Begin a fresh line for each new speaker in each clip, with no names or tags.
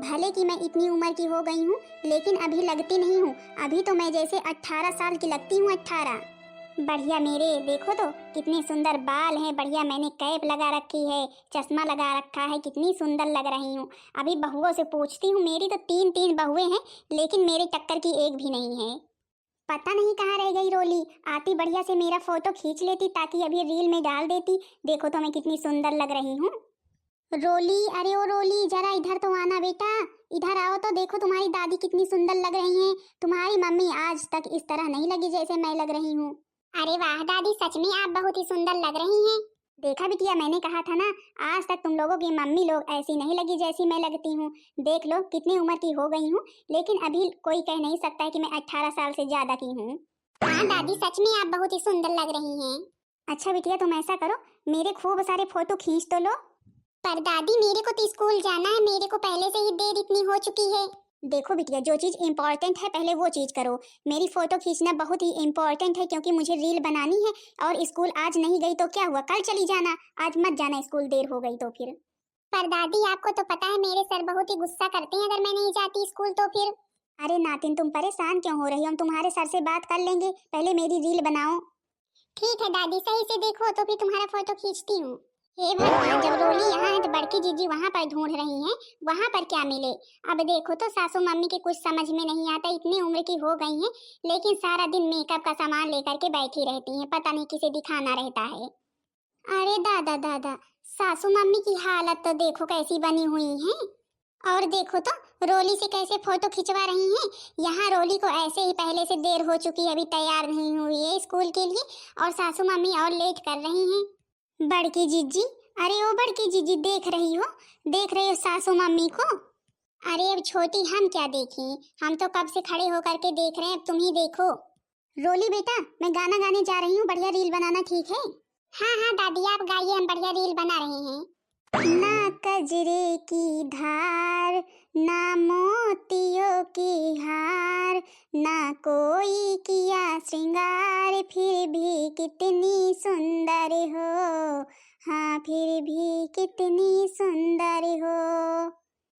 भले कि मैं इतनी उम्र की हो गई हूँ, लेकिन अभी लगती नहीं हूँ। अभी तो मैं जैसे 18 साल की लगती हूँ, 18। बढ़िया, मेरे देखो तो कितने सुंदर बाल हैं। बढ़िया, मैंने कैप लगा रखी है, चश्मा लगा रखा है, कितनी सुंदर लग रही हूँ। अभी बहुओं से पूछती हूँ, मेरी तो 3 बहुएं हैं, लेकिन मेरे टक्कर की एक भी नहीं है। पता नहीं कहाँ रह गई रोली। आती बढ़िया से मेरा फोटो खींच लेती, ताकि अभी रील में डाल देती। देखो तो मैं कितनी सुंदर लग रही हूँ। रोली, अरे ओ रोली, जरा इधर तो आना बेटा। इधर आओ तो देखो तुम्हारी दादी कितनी सुंदर लग रही हैं। तुम्हारी मम्मी आज तक इस तरह नहीं लगी जैसे मैं लग रही हूँ। अरे वाह दादी, सच में आप बहुत ही सुंदर लग रही हैं। देखा बिटिया, मैंने कहा था ना, आज तक तुम लोगों की मम्मी लोग ऐसी नहीं लगी जैसी मैं लगती हूँ। देख लो कितनी उम्र की हो गई हूँ, लेकिन अभी कोई कह नहीं सकता है कि मैं 18 साल से ज्यादा की हूँ। हाँ दादी, सच में आप बहुत ही सुंदर लग रही हैं। अच्छा बिटिया, तुम ऐसा करो, मेरे खूब सारे फोटो खींच तो लो। पर दादी, मेरे को तो स्कूल जाना है, मेरे को पहले से ही देर इतनी हो चुकी है। देखो बिटिया, जो चीज इम्पोर्टेंट है पहले वो चीज करो। मेरी फोटो खींचना बहुत ही इम्पोर्टेंट है, क्योंकि मुझे रील बनानी है। और स्कूल आज नहीं गई तो क्या हुआ, कल चली जाना। आज मत जाना स्कूल, देर हो गई तो फिर। पर दादी, आपको तो पता है मेरे सर बहुत ही गुस्सा करते हैं अगर मैं नहीं जाती स्कूल तो फिर। अरे नातिन, तुम परेशान क्यों हो रही हो? हम तुम्हारे सर से बात कर लेंगे, पहले मेरी रील बनाओ। ठीक है दादी, सही से देखो तो फिर तुम्हारा फोटो खींचती हूँ। हे भगवान, जब रोली यहाँ है तो बड़की जीजी वहाँ पर ढूंढ रही हैं, वहाँ पर क्या मिले। अब देखो तो सासू मम्मी के कुछ समझ में नहीं आता, इतनी उम्र की हो गई हैं, लेकिन सारा दिन मेकअप का सामान लेकर के बैठी रहती हैं, पता नहीं किसे दिखाना रहता है। अरे दादा दादा, सासू मम्मी की हालत तो देखो कैसी बनी हुई है। और देखो तो रोली से कैसे फोटो खिंचवा रही हैं। यहाँ रोली को ऐसे ही पहले से देर हो चुकी है, अभी तैयार नहीं हुई है स्कूल के लिए, और सासू मम्मी और लेट कर रही हैं। बड़की जीजी, अरे ओ बड़की जीजी, देख रही हो, देख रही हो सासू मम्मी को? अरे अब छोटी हम क्या देखें, हम तो कब से खड़े होकर के देख रहे हैं, अब तुम ही देखो। रोली बेटा, मैं गाना गाने जा रही हूँ, बढ़िया रील बनाना, ठीक है? हाँ हाँ दादी, आप गाइए, हम बढ़िया रील बना रहे हैं। ना कजरे की धार, ना मोतियों की हार, ना कोई किया श्रृंगार, फिर भी कितनी सुंदर हो, हाँ फिर भी कितनी सुंदर हो।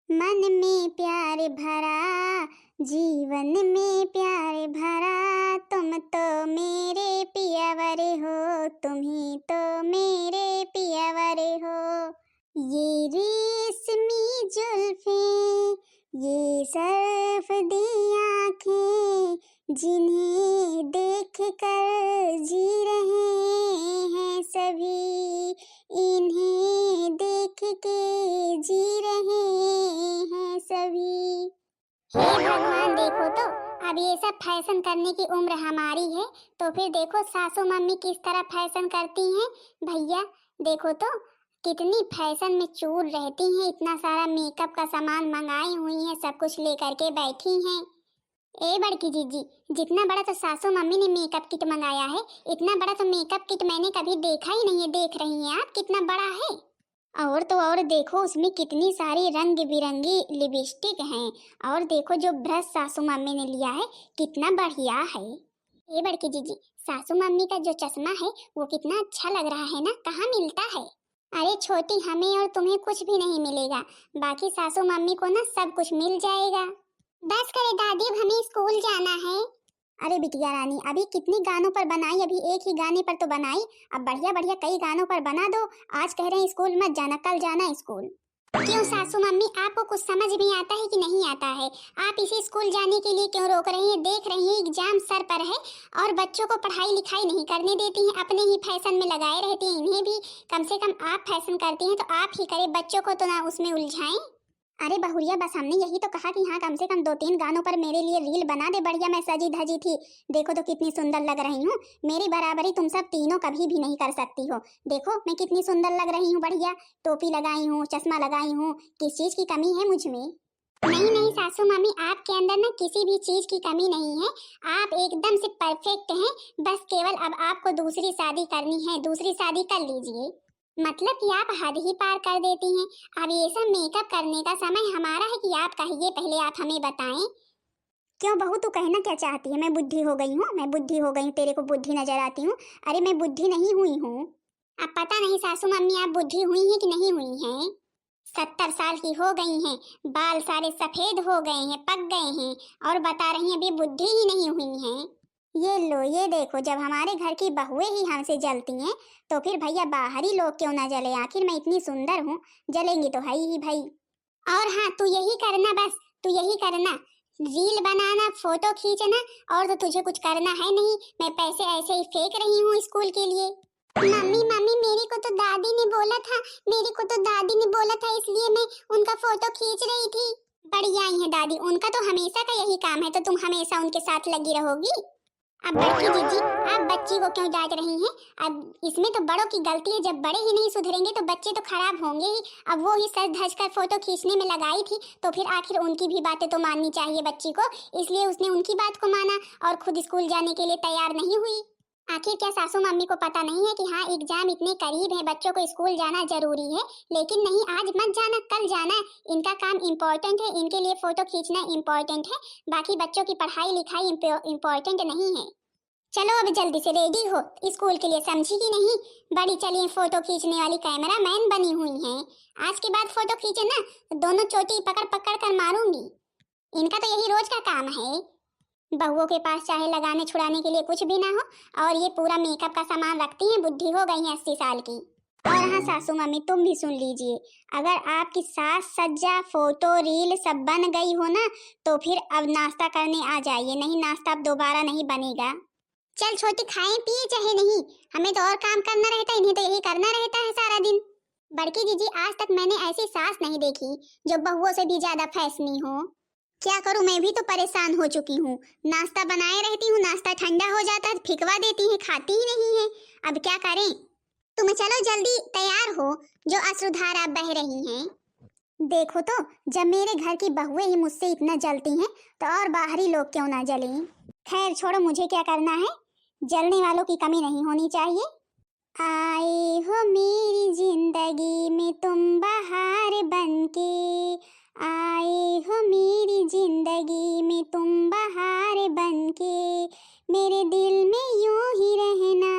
मन में प्यार भरा, जीवन में प्यार भरा, तुम तो मेरे पियावर हो, तुम ही तो मेरे पियावर हो। ये रेशमी जुल्फें, ये सर्फदी आँखें, जिन्हें देख कर जी रहे हैं सभी, इन्हें देख के जी रहे हैं सभी। हे भगवान, देखो तो अब ये सब फैशन करने की उम्र हमारी है, तो फिर देखो सासू मम्मी किस तरह फैशन करती हैं। भैया देखो तो कितनी फैशन में चूर रहती हैं, इतना सारा मेकअप का सामान मंगाई हुई हैं, सब कुछ लेकर के बैठी हैं। ए बड़की जीजी, जितना बड़ा तो सासू मम्मी ने मेकअप किट मंगाया है, इतना बड़ा तो मेकअप किट मैंने कभी देखा ही नहीं है। देख रही हैं आप कितना बड़ा है। और तो और देखो, उसमें कितनी सारी रंग बिरंगी लिपस्टिक हैं, और देखो जो ब्रश सासू मम्मी ने लिया है कितना बढ़िया है। ए बड़की जीजी, सासू मम्मी का जो चश्मा है वो कितना अच्छा लग रहा है ना, कहाँ मिलता है? अरे छोटी, हमें और तुम्हें कुछ भी नहीं मिलेगा, बाकी सासू मम्मी को ना सब कुछ मिल जाएगा। बस करे दादी, अब हमें स्कूल जाना है। अरे बिटिया रानी, अभी कितने गानों पर बनाई, अभी एक ही गाने पर तो बनाई, अब बढ़िया बढ़िया कई गानों पर बना दो। आज कह रहे हैं स्कूल मत जाना, कल जाना स्कूल। क्यों सासू मम्मी, आपको कुछ समझ में आता है कि नहीं आता है? आप इसे स्कूल जाने के लिए क्यों रोक रही हैं? देख रही हैं एग्जाम सर पर है, और बच्चों को पढ़ाई लिखाई नहीं करने देती हैं, अपने ही फैशन में लगाए रहती हैं। इन्हें भी कम से कम आप फैशन करती हैं तो आप ही करें, बच्चों को तो ना उसमें उलझाएं। अरे बहुरिया, बस हमने यही तो कहा कि हाँ कम से कम 2-3 गानों पर मेरे लिए रील बना दे। बढ़िया मैं सजी धजी थी, देखो तो कितनी सुंदर लग रही हूँ। मेरी बराबरी तुम सब तीनों कभी भी नहीं कर सकती हो। देखो मैं कितनी सुंदर लग रही हूँ, बढ़िया टोपी लगाई हूँ, चश्मा लगाई हूँ, किस चीज की कमी है मुझ में? नहीं नहीं सासू मम्मी, आपके अंदर ना किसी भी चीज की कमी नहीं है, आप एकदम से परफेक्ट हैं। बस केवल अब आपको दूसरी शादी करनी है, दूसरी शादी कर लीजिए। मतलब कि आप हद ही पार कर देती हैं। अब ये सब मेकअप करने का समय हमारा है कि आप कहिए, पहले आप हमें बताएं। क्यों बहू, तू कहना क्या चाहती है? मैं बुद्धि हो गई हूँ, मैं बुद्धि हो गई हूँ, तेरे को बुद्धि नजर आती हूँ? अरे मैं बुद्धि नहीं हुई हूँ। अब पता नहीं सासू मम्मी आप बुद्धि हुई हैं कि नहीं हुई हैं। 70 साल की हो गई हैं, बाल सारे सफेद हो गए हैं, पक गए हैं, और बता रही हैं अभी बुद्धि ही नहीं हुई हैं। ये लो, ये देखो, जब हमारे घर की बहुएं ही हमसे जलती हैं तो फिर भैया बाहरी लोग क्यों ना जले? आखिर मैं इतनी सुंदर हूँ, जलेंगी तो है ही भाई। और हाँ, तू यही करना, बस तू यही करना, रील बनाना, फोटो खींचना, और तो तुझे कुछ करना है नहीं। मैं पैसे ऐसे ही फेंक रही हूँ स्कूल के लिए। मम्मी मम्मी, मेरे को तो दादी ने बोला था, मेरे को तो दादी ने बोला था, इसलिए मैं उनका फोटो खींच रही थी। बढ़िया ही है दादी, उनका तो हमेशा का यही काम है, तो तुम हमेशा उनके साथ लगी रहोगी। अब बड़की जीजी, आप बच्ची को क्यों डांट रही हैं? अब इसमें तो बड़ों की गलती है, जब बड़े ही नहीं सुधरेंगे तो बच्चे तो खराब होंगे ही। अब वो ही सज धज कर फोटो खींचने में लगाई थी, तो फिर आखिर उनकी भी बातें तो माननी चाहिए बच्ची को, इसलिए उसने उनकी बात को माना और खुद स्कूल जाने के लिए तैयार नहीं हुई। आखिर क्या सासू मम्मी को पता नहीं है कि हाँ, एग्जाम इतने करीब है, बच्चों को स्कूल जाना जरूरी है? लेकिन नहीं, आज मत जाना, कल जाना है, इनका काम इम्पोर्टेंट है, इनके लिए फोटो खींचना इम्पोर्टेंट है, बाकी बच्चों की पढ़ाई लिखाई इम्पोर्टेंट नहीं है। चलो अब जल्दी से रेडी हो स्कूल के लिए, समझी कि नहीं? बड़ी चलिए फोटो खींचने वाली कैमरा मैन बनी हुई हैं। आज के बाद फोटो खींचे ना तो दोनों चोटी पकड़ पकड़ कर मारूंगी। इनका तो यही रोज का काम है। बहुओं के पास चाहे लगाने छुड़ाने के लिए कुछ भी ना हो, और ये पूरा मेकअप का सामान रखती हैं, बुद्धि हो गई है 80 साल की। और हाँ सासू मम्मी, तुम भी सुन लीजिए, अगर आपकी सास सज्जा फोटो रील सब बन गई हो ना, तो फिर अब नाश्ता करने आ जाइए, नहीं नाश्ता अब दोबारा नहीं बनेगा। चल छोटी, खाएं पिए चाहे नहीं, हमें तो और काम करना रहता है, इन्हें तो यही करना रहता है सारा दिन। बड़की जीजी, आज तक मैंने ऐसी सास नहीं देखी जो बहुओं से भी ज्यादा फैसनी हो। क्या करूं, मैं भी तो परेशान हो चुकी हूँ। नाश्ता बनाए रहती हूँ, नाश्ता ठंडा हो जाता है, फिकवा देती है, खाती ही नहीं है। अब क्या करें? तुम चलो जल्दी तैयार हो, जो अश्रुधारा बह रही हैं। देखो तो, जब मेरे घर की बहुएं ही मुझसे इतना जलती हैं, तो और बाहरी लोग क्यों ना जलें। खैर छोड़ो, मुझे क्या करना है, जलने वालों की कमी नहीं होनी चाहिए। आए हो मेरी जिंदगी में तुम बहार बनके, आए हो मेरी जिंदगी में तुम बहार बनके, मेरे दिल में यूं ही रहना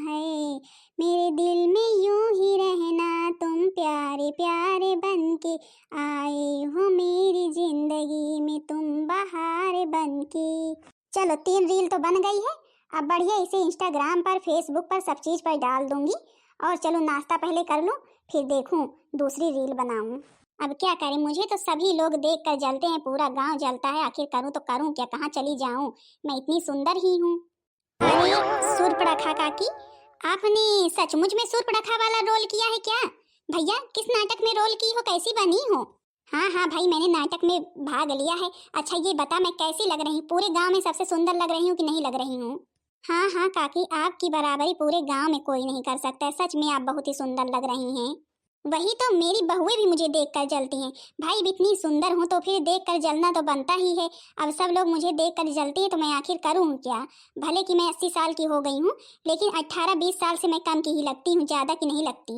है, मेरे दिल में यूं ही रहना, तुम प्यारे प्यारे बनके, आए हो मेरी जिंदगी में तुम बहार बनके। चलो 3 रील तो बन गई है, अब बढ़िया इसे इंस्टाग्राम पर, फेसबुक पर, सब चीज पर डाल दूंगी। और चलो नाश्ता पहले कर लूं, फिर देखूं दूसरी रील बनाऊं। अब क्या करें, मुझे तो सभी लोग देख कर जलते हैं, पूरा गांव जलता है, आखिर करूं तो करूं क्या, कहाँ चली जाऊं, मैं इतनी सुंदर ही हूँ। अरे सूर्पणखा काकी, आपने सचमुच में सूर्पणखा वाला रोल किया है क्या? भैया किस नाटक में रोल की हो, कैसी बनी हो? हाँ हाँ भाई, मैंने नाटक में भाग लिया है। अच्छा ये बता, मैं कैसी लग रही, पूरे गांव में सबसे सुंदर लग रही हूँ कि नहीं लग रही हूँ? हाँ हाँ काकी, आपकी बराबरी पूरे गांव में कोई नहीं कर सकता, सच में आप बहुत ही सुंदर लग रही हैं। वही तो, मेरी बहुएं भी मुझे देखकर जलती हैं। भाई इतनी सुंदर हूँ तो फिर देखकर जलना तो बनता ही है। अब सब लोग मुझे देखकर जलते हैं तो मैं आखिर करूँ क्या? भले कि मैं 80 साल की हो गई हूँ, लेकिन 18-20 साल से मैं कम की ही लगती हूँ, ज्यादा की नहीं लगती।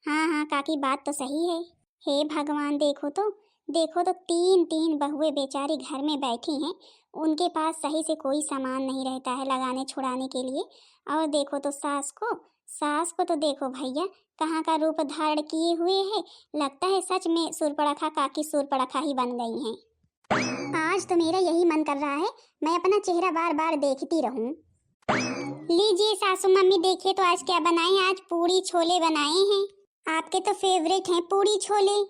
हाँ हाँ काकी, बात तो सही है। हे भगवान, देखो तो, देखो तो, 3-3 बहुएं बेचारी घर में बैठी हैं, उनके पास सही से कोई सामान नहीं रहता है लगाने छुड़ाने के लिए। और देखो तो सास को तो देखो भैया, कहाँ का रूप धारण किए हुए है, लगता है सच में सूर्पणखा काकी सूर्पणखा ही बन गई हैं। आज तो मेरा यही मन कर रहा है, मैं अपना चेहरा बार बार देखती रहूं। लीजिए सासू मम्मी, देखिए तो आज क्या बनाए हैं, आज पूड़ी छोले बनाए हैं। आपके तो फेवरेट हैं पूड़ी छोले।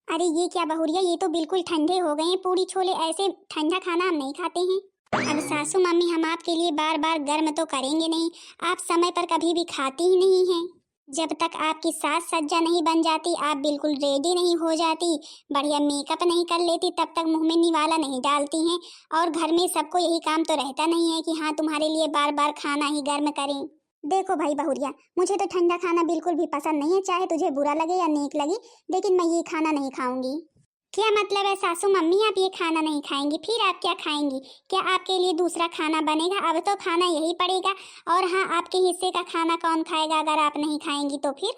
अरे ये क्या बहुरिया, ये तो बिल्कुल ठंडे हो गए हैं पूड़ी छोले, ऐसे ठंडा खाना हम नहीं खाते हैं। अब सासू मम्मी, हम आपके लिए बार बार गर्म तो करेंगे नहीं, आप समय पर कभी भी खाती ही नहीं हैं। जब तक आपकी सास सज्जा नहीं बन जाती, आप बिल्कुल रेडी नहीं हो जाती, बढ़िया मेकअप नहीं कर लेती, तब तक मुंह में निवाला नहीं डालती हैं। और घर में सबको यही काम तो रहता नहीं है कि हाँ तुम्हारे लिए बार बार खाना ही गर्म करें। देखो भाई बहुरिया, मुझे तो ठंडा खाना बिल्कुल भी पसंद नहीं है, चाहे तुझे बुरा लगे या नेक लगे, लेकिन मैं ये खाना नहीं खाऊंगी। क्या मतलब है सासू मम्मी, आप ये खाना नहीं खाएंगी, फिर आप क्या खाएंगी? क्या आपके लिए दूसरा खाना बनेगा? अब तो खाना यही पड़ेगा। और हाँ, आपके हिस्से का खाना कौन खाएगा अगर आप नहीं खाएंगी तो फिर?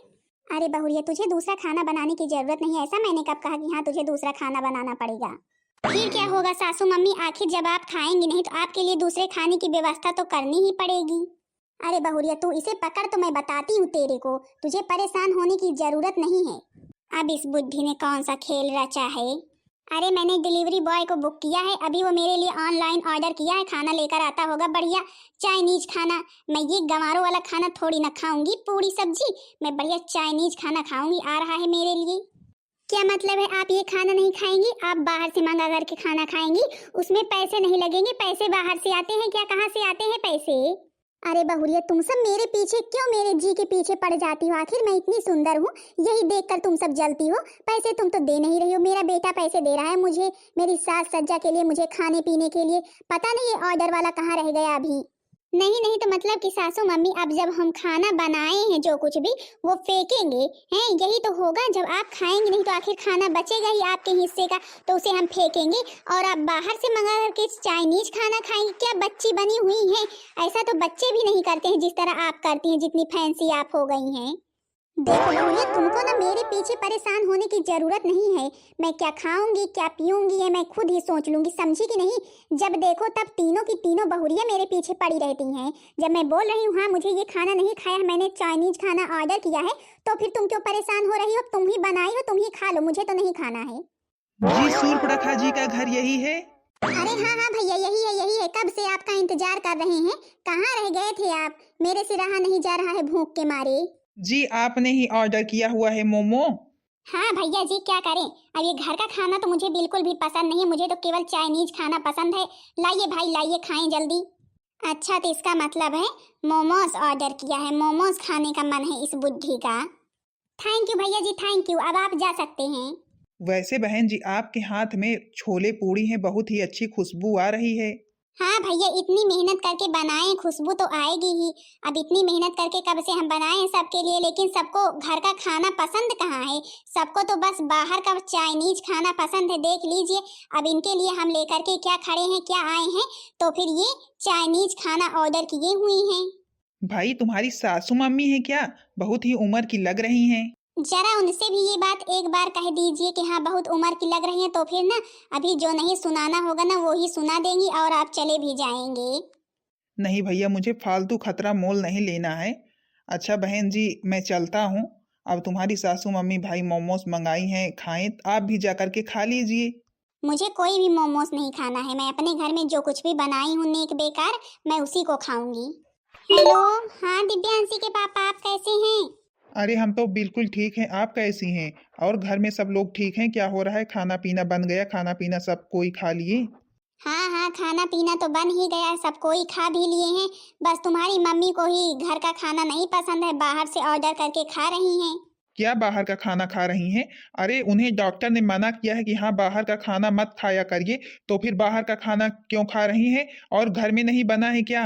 अरे बहुरिया, तुझे दूसरा खाना बनाने की जरूरत नहीं है, ऐसा मैंने कब कहा कि हाँ तुझे दूसरा खाना बनाना पड़ेगा? फिर क्या होगा सासू मम्मी, आखिर जब आप खाएंगी नहीं तो आपके लिए दूसरे खाने की व्यवस्था तो करनी ही पड़ेगी। अरे बहुरिया, तू इसे पकड़ तो मैं बताती हूँ तेरे को, तुझे परेशान होने की जरूरत नहीं है। अब इस बुद्धि ने कौन सा खेल रचा है। अरे मैंने डिलीवरी बॉय को बुक किया है, अभी वो मेरे लिए ऑनलाइन ऑर्डर किया है, खाना लेकर आता होगा बढ़िया चाइनीज खाना। मैं ये गंवारों वाला खाना थोड़ी ना खाऊंगी, पूरी सब्जी। मैं बढ़िया चाइनीज खाना खाऊंगी, आ रहा है मेरे लिए। क्या मतलब है आप ये खाना नहीं खाएंगी? आप बाहर से मंगा करके खाना खाएंगी, उसमें पैसे नहीं लगेंगे। पैसे बाहर से आते हैं क्या? कहाँ से आते हैं पैसे? अरे बहुरिया, तुम सब मेरे पीछे क्यों, मेरे जी के पीछे पड़ जाती हो? आखिर मैं इतनी सुंदर हूँ, यही देखकर तुम सब जलती हो। पैसे तुम तो दे नहीं रही हो। मेरा बेटा पैसे दे रहा है मुझे, मेरी साज सज्जा के लिए, मुझे खाने पीने के लिए। पता नहीं ये ऑर्डर वाला कहाँ रह गया अभी। नहीं नहीं, तो मतलब कि सासू मम्मी, अब जब हम खाना बनाए हैं जो कुछ भी वो फेंकेंगे हैं, यही तो होगा। जब आप खाएंगे नहीं तो आखिर खाना बचेगा ही आपके हिस्से का, तो उसे हम फेंकेंगे और आप बाहर से मंगा करके चाइनीज खाना खाएंगे। क्या बच्ची बनी हुई हैं? ऐसा तो बच्चे भी नहीं करते हैं जिस तरह आप करती हैं, जितनी फैंसी आप हो गई हैं। देखो बहुरिया, तुमको ना मेरे पीछे परेशान होने की जरूरत नहीं है। मैं क्या खाऊंगी क्या पीऊंगी है मैं खुद ही सोच लूंगी, समझी कि नहीं? जब देखो तब तीनों की तीनों बहुरिया मेरे पीछे पड़ी रहती हैं। जब मैं बोल रही हूँ हाँ मुझे ये खाना नहीं खाया, मैंने चाइनीज खाना ऑर्डर किया है, तो फिर तुम क्यों परेशान हो रही हो? तुम ही बनाई हो, तुम ही खा लो, मुझे तो नहीं खाना है।
जी सूर्पणखा जी का घर यही है?
अरे हाँ हाँ भैया, यही है यही है। कब से आपका इंतजार कर रहे हैं। कहाँ रह गए थे आप? मेरे से रहा नहीं जा रहा है भूख के मारे।
जी आपने ही ऑर्डर किया हुआ है मोमो।
हाँ भैया जी, क्या करें। अब ये घर का खाना तो मुझे बिल्कुल भी पसंद नहीं है, मुझे तो केवल चाइनीज खाना पसंद है। लाइए भाई लाइए, खाएं जल्दी। अच्छा, तो इसका मतलब है मोमोज ऑर्डर किया है, मोमोज खाने का मन है इस बुद्धि का। थैंक यू भैया जी, थैंक यू। अब आप जा सकते हैं।
वैसे बहन जी आपके हाथ में छोले पूड़ी हैं, बहुत ही अच्छी खुशबू आ रही है।
हाँ भैया, इतनी मेहनत करके बनाए, खुशबू तो आएगी ही। अब इतनी मेहनत करके कब से हम बनाए हैं सबके लिए, लेकिन सबको घर का खाना पसंद कहाँ है। सबको तो बस बाहर का चाइनीज खाना पसंद है। देख लीजिए, अब इनके लिए हम लेकर के क्या खड़े हैं, क्या आए हैं, तो फिर ये चाइनीज खाना ऑर्डर किए हुए हैं।
भाई तुम्हारी सासू मम्मी है क्या? बहुत ही उम्र की लग रही हैं।
जरा उनसे भी ये बात एक बार कह दीजिए कि हाँ बहुत उम्र की लग रही है, तो फिर ना अभी जो नहीं सुनाना होगा ना वो ही सुना देंगी और आप चले भी जाएंगे।
नहीं भैया, मुझे फालतू खतरा मोल नहीं लेना है। अच्छा बहन जी मैं चलता हूँ। अब तुम्हारी सासू मम्मी भाई मोमोज मंगाई हैं, खाएं आप भी जा करके खा लीजिए।
मुझे कोई भी मोमोज नहीं खाना है। मैं अपने घर में जो कुछ भी बनाई हूँ नेक बेकार, मैं उसी को खाऊंगी। हेलो, हाँ दिव्यांशी के पापा, आप कैसे हैं?
अरे हम तो बिल्कुल ठीक हैं, आप कैसी हैं? और घर में सब लोग ठीक हैं? क्या हो रहा है? खाना पीना बन गया? खाना पीना सब कोई खा लिए?
हाँ हाँ, खाना पीना तो बन ही गया, सब कोई खा भी लिए हैं। बस तुम्हारी मम्मी को ही घर का खाना नहीं पसंद है, बाहर से ऑर्डर करके खा रही हैं।
क्या बाहर का खाना खा रही हैं? अरे उन्हें डॉक्टर ने मना किया है कि हाँ बाहर का खाना मत खाया करिए, तो फिर बाहर का खाना क्यों खा रही हैं? और घर में नहीं बना है क्या?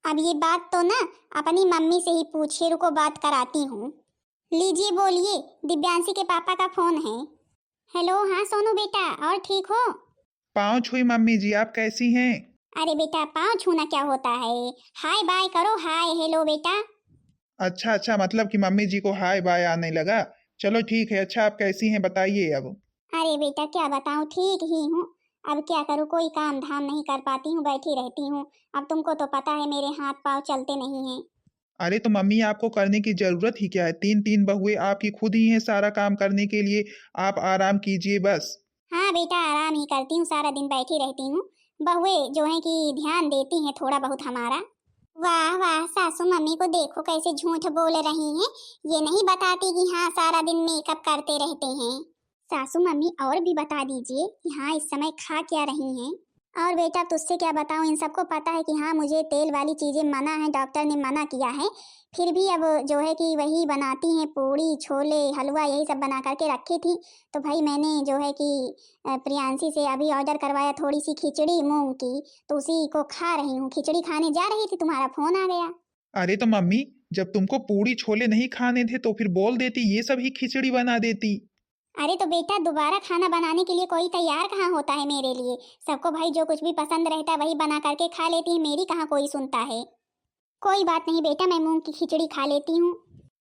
अब ये बात तो ना अपनी मम्मी से ही पूछिए, रुको बात कराती हूँ। लीजिए बोलिए, दिव्यांशी के पापा का फोन है। हेलो, हाँ सोनू बेटा, और ठीक हो?
पाँव छुई मम्मी जी, आप कैसी हैं?
अरे बेटा, पाँव छूना क्या होता है? हाय बाय करो, हाय हेलो बेटा।
अच्छा अच्छा, मतलब कि मम्मी जी को हाय बाय आने लगा। चलो ठीक है। अच्छा आप कैसी हैं बताइए अब।
अरे बेटा क्या बताऊँ, ठीक ही हूँ। अब क्या करूँ, कोई काम धाम नहीं कर पाती हूँ, बैठी रहती हूँ। अब तुमको तो पता है मेरे हाथ पाँव चलते नहीं हैं।
अरे तो मम्मी आपको करने की जरूरत ही क्या है? तीन तीन बहुएं आपकी खुद ही हैं सारा काम करने के लिए। आप आराम कीजिए बस।
हाँ बेटा, आराम ही करती हूँ, सारा दिन बैठी रहती हूँ। बहुएं जो है कि ध्यान देती हैं थोड़ा बहुत हमारा। वाह वाह, सासू मम्मी को देखो कैसे झूठ बोल रही हैं। ये नहीं बताती कि हाँ सारा दिन मेकअप करते रहते हैं। सासू मम्मी और भी बता दीजिए कि हाँ इस समय खा क्या रही हैं। और बेटा तुझसे क्या बताऊँ, इन सबको पता है कि हाँ मुझे तेल वाली चीजें मना है, डॉक्टर ने मना किया है। फिर भी अब जो है कि वही बनाती हैं, पूड़ी छोले हलवा यही सब बना करके रखी थी। तो भाई मैंने जो है कि प्रियांशी से अभी ऑर्डर करवाया थोड़ी सी खिचड़ी मूंग की, तो उसी को खा रही हूँ। खिचड़ी खाने जा रही थी, तुम्हारा फोन आ गया।
अरे तो मम्मी, जब तुमको पूड़ी छोले नहीं खाने थे तो फिर बोल देती, ये सब ही खिचड़ी बना देती।
अरे तो बेटा दोबारा खाना बनाने के लिए कोई तैयार कहाँ होता है मेरे लिए। सबको भाई जो कुछ भी पसंद रहता है वही बना करके खा लेती है, मेरी कहाँ कोई सुनता है। कोई बात नहीं बेटा, मैं मूंग की खिचड़ी खा लेती हूँ।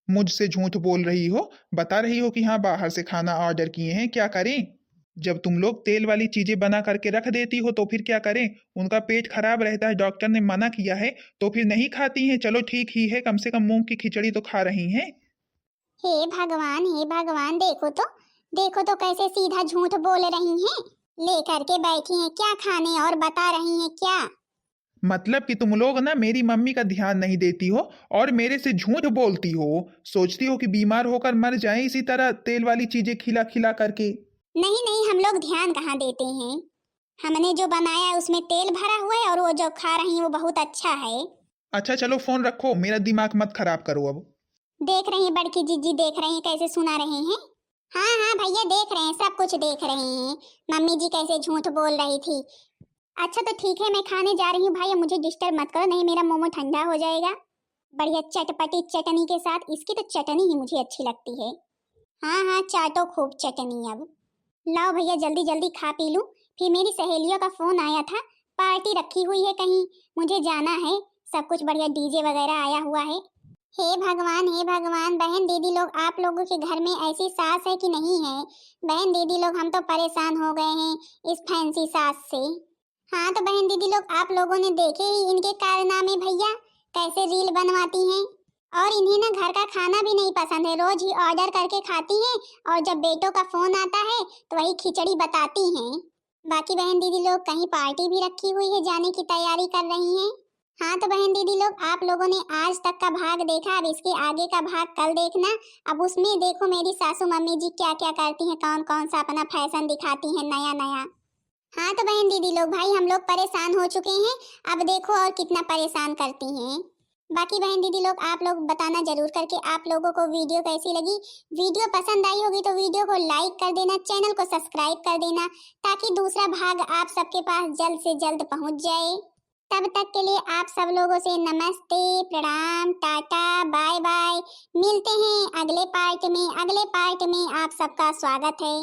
मुझसे झूठ बोल रही हो, बता रही हो कि हाँ बाहर से खाना ऑर्डर किए हैं। क्या करें? जब तुम लोग तेल वाली चीजें बना करके रख देती हो तो फिर क्या करें? उनका पेट खराब रहता है, डॉक्टर ने मना किया है, तो फिर नहीं खाती हैं। चलो ठीक ही है, कम से कम मूंग की खिचड़ी तो खा रही हैं।
हे भगवान देखो तो, देखो तो कैसे सीधा झूठ बोल रही हैं। लेकर के बैठी हैं क्या खाने और बता रही हैं क्या।
मतलब कि तुम लोग ना मेरी मम्मी का ध्यान नहीं देती हो और मेरे से झूठ बोलती हो, सोचती हो कि बीमार होकर मर जाए इसी तरह तेल वाली चीजें खिला खिला करके।
नहीं नहीं, हम लोग ध्यान कहाँ देते हैं। हमने जो बनाया है उसमें तेल भरा हुआ है और वो जो खा रही हैं वो बहुत अच्छा है।
अच्छा चलो फोन रखो, मेरा दिमाग मत खराब करो अब।
देख रही हैं बड़की जीजी, देख रही हैं कैसे सुना रहे हैं। हाँ हाँ भैया देख रहे हैं, सब कुछ देख रहे हैं। मम्मी जी कैसे झूठ बोल रही थी। अच्छा तो ठीक है, मैं खाने जा रही हूँ भाई, मुझे डिस्टर्ब मत करो, नहीं मेरा मोमो ठंडा हो जाएगा। बढ़िया चटपटी चटनी के साथ, इसकी तो चटनी ही मुझे अच्छी लगती है। हाँ हाँ चाटो खूब चटनी अब। लाओ भैया जल्दी जल्दी खा पी लूँ। फिर मेरी सहेलियों का फोन आया था, पार्टी रखी हुई है कहीं, मुझे जाना है। सब कुछ बढ़िया डीजे वगैरह आया हुआ है। हे भगवान, बहन दीदी लोग आप लोगों के घर में ऐसी सास है कि नहीं है। बहन दीदी लोग हम तो परेशान हो गए हैं इस फैंसी सास से। हाँ तो बहन दीदी लोग आप लोगों ने देखे ही इनके कारनामे भैया, कैसे रील बनवाती हैं। और इन्हें ना घर का खाना भी नहीं पसंद है, रोज ही ऑर्डर करके खाती हैं और जब बेटों का फोन आता है तो वही खिचड़ी बताती हैं। बाकी बहन दीदी लोग कहीं पार्टी भी रखी हुई है, जाने की तैयारी कर रही हैं। हाँ तो बहन दीदी लोग आप लोगों ने आज तक का भाग देखा, अब इसके आगे का भाग कल देखना। अब उसमें देखो मेरी सासू मम्मी जी क्या क्या करती हैं, कौन कौन सा अपना फैशन दिखाती हैं नया नया। हाँ तो बहन दीदी लोग भाई हम लोग परेशान हो चुके हैं, अब देखो और कितना परेशान करती हैं। बाकी बहन दीदी लोग आप लोग बताना जरूर करके आप लोगों को वीडियो कैसी लगी। वीडियो पसंद आई होगी तो वीडियो को लाइक कर देना, चैनल को सब्सक्राइब कर देना, ताकि दूसरा भाग आप सबके पास जल्द से जल्द पहुंच जाए। तब तक के लिए आप सब लोगों से नमस्ते, प्रणाम, टाटा, बाय बाय। मिलते हैं अगले पार्ट में, अगले पार्ट में आप सबका स्वागत है।